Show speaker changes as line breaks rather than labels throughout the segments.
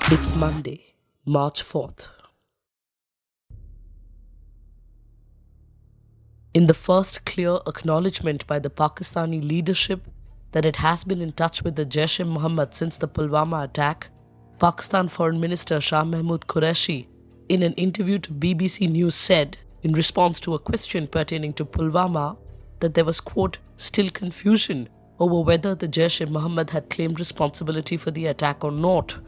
It's Monday, March 4th. In the first clear acknowledgement by the Pakistani leadership that it has been in touch with the Jaish-e-Mohammed since the Pulwama attack, Pakistan Foreign Minister Shah Mahmood Qureshi, in an interview to BBC News, said, in response to a question pertaining to Pulwama, that there was, quote, still confusion over whether the Jaish-e-Mohammed had claimed responsibility for the attack or not.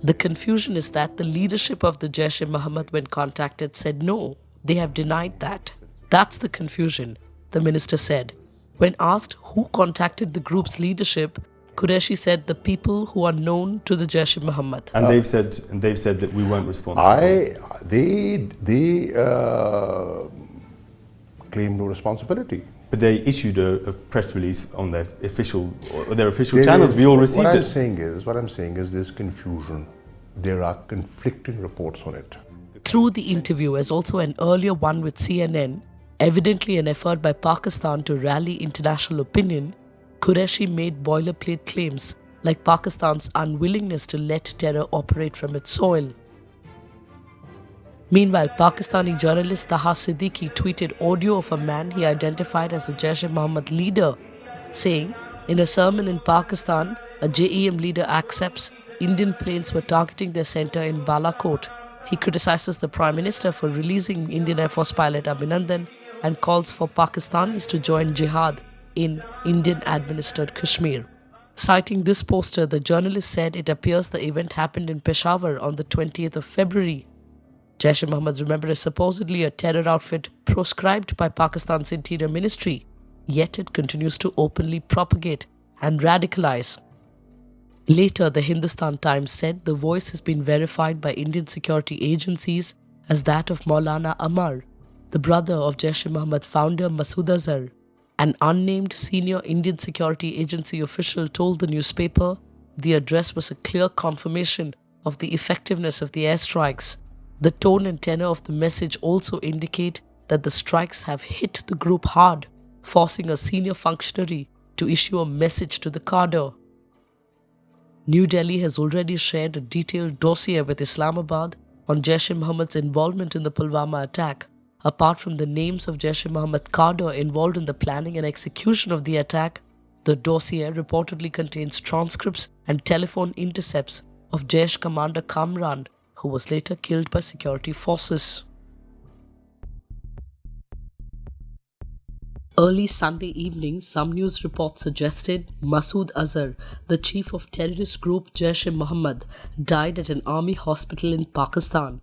The confusion is that the leadership of the Jaish-e-Mohammed, when contacted, said no, they have denied that. That's the confusion, the minister said. When asked who contacted the group's leadership, Qureshi said the people who are known to the Jaish-e-Mohammed.
And they've said that we weren't responsible.
They claim no responsibility.
But they issued a press release on their official channels. We all received it.
What I'm saying is there's confusion. There are conflicting reports on it.
Through the interview, as also an earlier one with CNN, evidently an effort by Pakistan to rally international opinion, Qureshi made boilerplate claims like Pakistan's unwillingness to let terror operate from its soil. Meanwhile, Pakistani journalist Taha Siddiqui tweeted audio of a man he identified as the Jaish-e-Mohammed leader, saying, in a sermon in Pakistan, a JEM leader accepts Indian planes were targeting their center in Balakot. He criticizes the Prime Minister for releasing Indian Air Force pilot Abhinandan and calls for Pakistanis to join jihad in Indian-administered Kashmir. Citing this poster, the journalist said it appears the event happened in Peshawar on the 20th of February. Jaish-e-Mohammed, remember, is supposedly a terror outfit proscribed by Pakistan's Interior Ministry, yet it continues to openly propagate and radicalize. Later, the Hindustan Times said the voice has been verified by Indian security agencies as that of Maulana Amar, the brother of Jaish-e-Mohammed founder Masood Azhar. An unnamed senior Indian security agency official told the newspaper the address was a clear confirmation of the effectiveness of the airstrikes. The tone and tenor of the message also indicate that the strikes have hit the group hard, forcing a senior functionary to issue a message to the cadre. New Delhi has already shared a detailed dossier with Islamabad on Jaish-e-Mohammed's involvement in the Pulwama attack. Apart from the names of Jaish-e-Mohammed cadre involved in the planning and execution of the attack, the dossier reportedly contains transcripts and telephone intercepts of Jaish commander Kamran, who was later killed by security forces. Early Sunday evening, some news reports suggested Masood Azhar, the chief of terrorist group Jaish-e-Mohammed, died at an army hospital in Pakistan.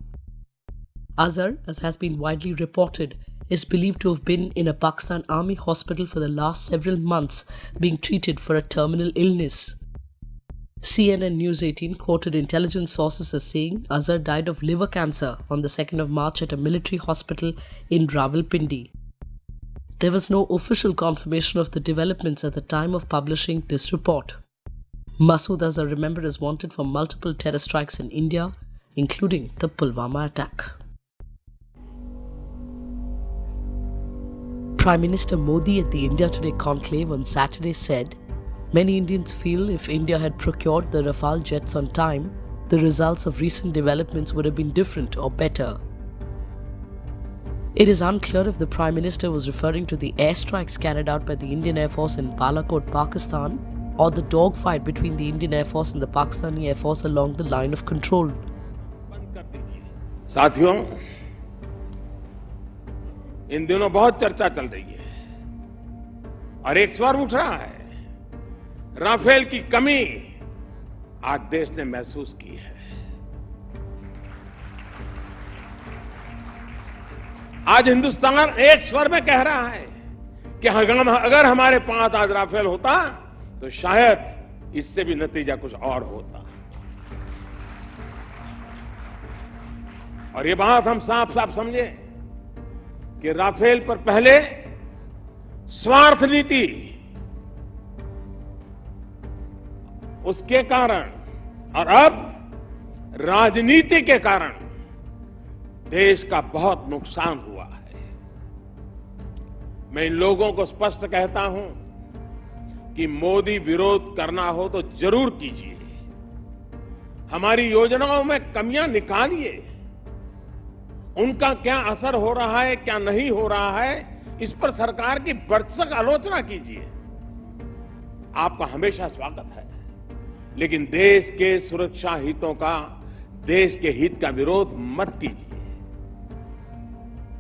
Azhar, as has been widely reported, is believed to have been in a Pakistan army hospital for the last several months, being treated for a terminal illness. CNN News 18 quoted intelligence sources as saying Azhar died of liver cancer on the 2nd of March at a military hospital in Rawalpindi. There was no official confirmation of the developments at the time of publishing this report. Masood Azhar, remembered, is wanted for multiple terror strikes in India, including the Pulwama attack. Prime Minister Modi at the India Today conclave on Saturday said, many Indians feel if India had procured the Rafale jets on time, the results of recent developments would have been different or better. It is unclear if the Prime Minister was referring to the airstrikes carried out by the Indian Air Force in Balakot, Pakistan, or the dogfight between the Indian Air Force and the Pakistani Air Force along the line of control.
साथियों, इन दिनों बहुत चर्चा चल रही है और एक स्वर उठ रहा है, राफेल की कमी आज देश ने महसूस की है। आज हिंदुस्तान एक स्वर में कह रहा है कि अगर हमारे पास आज राफेल होता तो शायद इससे भी नतीजा कुछ और होता। और ये बात हम साफ साफ समझे कि राफेल पर पहले स्वार्थ नीति, उसके कारण और अब राजनीति के कारण देश का बहुत नुकसान हुआ है। मैं इन लोगों को स्पष्ट कहता हूं कि मोदी विरोध करना हो तो जरूर कीजिए, हमारी योजनाओं में कमियां निकालिए। उनका क्या असर हो रहा है, क्या नहीं हो रहा है, इस पर सरकार की भरसक आलोचना कीजिए। आपका हमेशा स्वागत है, लेकिन देश के सुरक्षा हितों का, देश के हित का विरोध मत कीजिए।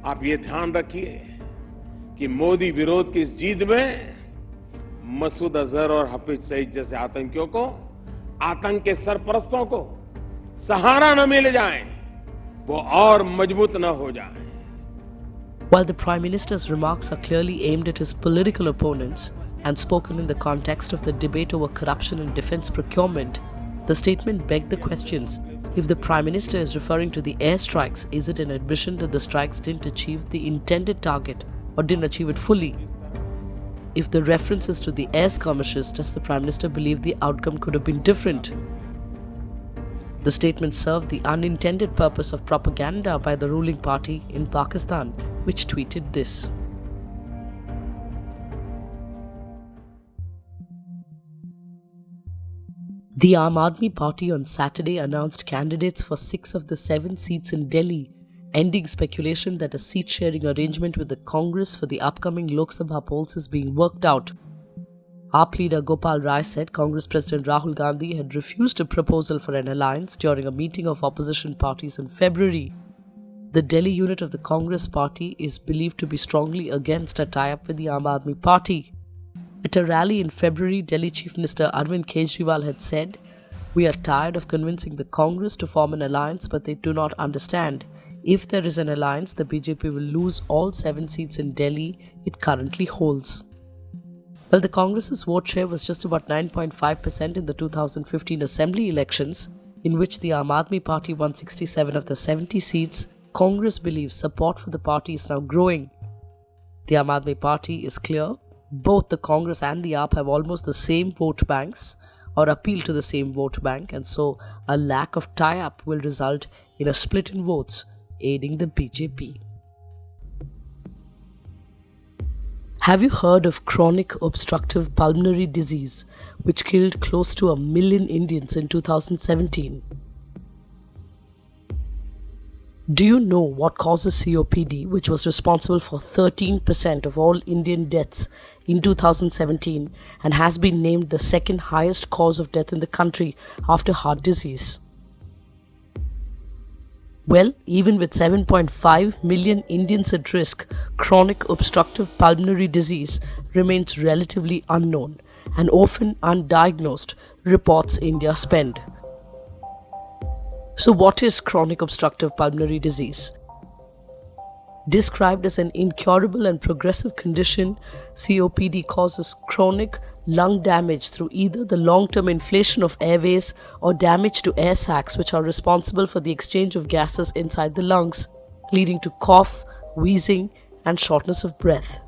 आप ये ध्यान रखिए कि मोदी विरोध की इस जीत में मसूद अजहर और हफीज सईद जैसे आतंकियों को, आतंक के सरपरस्तों को सहारा न मिल जाए, वो और मजबूत न हो जाए।
While the Prime Minister's remarks are clearly aimed at his political opponents and spoken in the context of the debate over corruption in defense procurement, the statement begged the questions. If the Prime Minister is referring to the airstrikes, is it an admission that the strikes didn't achieve the intended target or didn't achieve it fully? If the reference is to the air skirmishes, does the Prime Minister believe the outcome could have been different? The statement served the unintended purpose of propaganda by the ruling party in Pakistan, which tweeted this. The Aam Aadmi Party on Saturday announced candidates for 6 of the 7 seats in Delhi, ending speculation that a seat-sharing arrangement with the Congress for the upcoming Lok Sabha polls is being worked out. AAP leader Gopal Rai said Congress President Rahul Gandhi had refused a proposal for an alliance during a meeting of opposition parties in February. The Delhi unit of the Congress party is believed to be strongly against a tie-up with the Aam Aadmi Party. At a rally in February, Delhi Chief Minister Arvind Kejriwal had said, "We are tired of convincing the Congress to form an alliance, but they do not understand. If there is an alliance, the BJP will lose all 7 seats in Delhi it currently holds." Well, the Congress's vote share was just about 9.5% in the 2015 Assembly elections, in which the Aam Aadmi Party won 67 of the 70 seats. Congress believes support for the party is now growing. The Aam Aadmi Party is clear. Both the Congress and the AAP have almost the same vote banks, or appeal to the same vote bank, and so a lack of tie-up will result in a split in votes, aiding the BJP. Have you heard of chronic obstructive pulmonary disease, which killed close to 1 million Indians in 2017? Do you know what causes COPD, which was responsible for 13% of all Indian deaths in 2017 and has been named the second highest cause of death in the country after heart disease? Well, even with 7.5 million Indians at risk, chronic obstructive pulmonary disease remains relatively unknown and often undiagnosed, reports India Spend. So what is chronic obstructive pulmonary disease? Described as an incurable and progressive condition, COPD causes chronic lung damage through either the long-term inflation of airways or damage to air sacs, which are responsible for the exchange of gases inside the lungs, leading to cough, wheezing, and shortness of breath.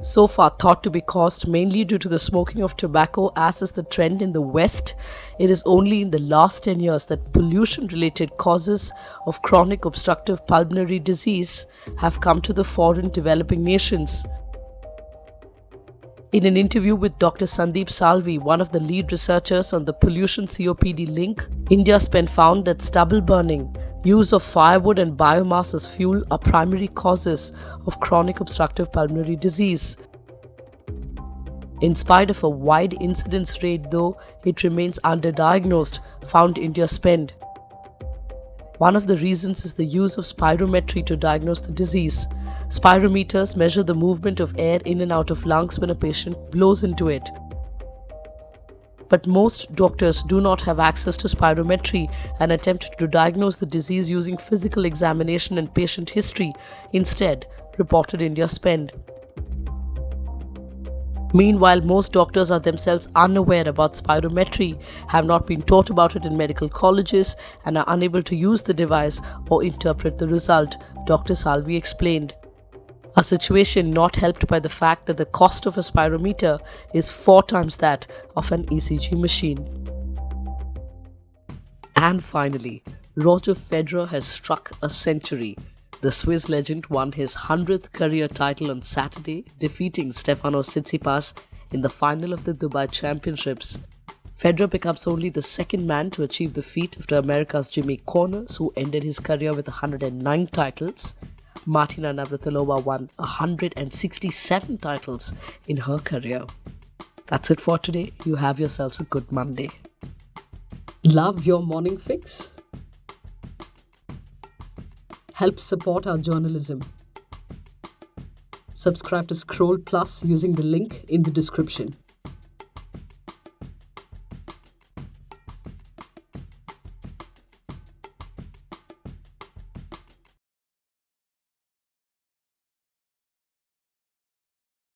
So far thought to be caused mainly due to the smoking of tobacco, as is the trend in the West, it is only in the last 10 years that pollution-related causes of chronic obstructive pulmonary disease have come to the fore in developing nations. In an interview with Dr. Sandeep Salvi, one of the lead researchers on the pollution COPD link, India Spend found that stubble burning, use of firewood and biomass as fuel are primary causes of chronic obstructive pulmonary disease. In spite of a wide incidence rate, though, it remains underdiagnosed, found India Spend. One of the reasons is the use of spirometry to diagnose the disease. Spirometers measure the movement of air in and out of lungs when a patient blows into it. But most doctors do not have access to spirometry and attempt to diagnose the disease using physical examination and patient history instead, reported India Spend. Meanwhile, most doctors are themselves unaware about spirometry, have not been taught about it in medical colleges, and are unable to use the device or interpret the result, Dr. Salvi explained. A situation not helped by the fact that the cost of a spirometer is 4 times that of an ECG machine. And finally, Roger Federer has struck a century. The Swiss legend won his 100th career title on Saturday, defeating Stefanos Tsitsipas in the final of the Dubai Championships. Federer becomes only the second man to achieve the feat after America's Jimmy Connors, who ended his career with 109 titles. Martina Navratilova won 167 titles in her career. That's it for today. You have yourselves a good Monday. Love your morning fix? Help support our journalism. Subscribe to Scroll Plus using the link in the description.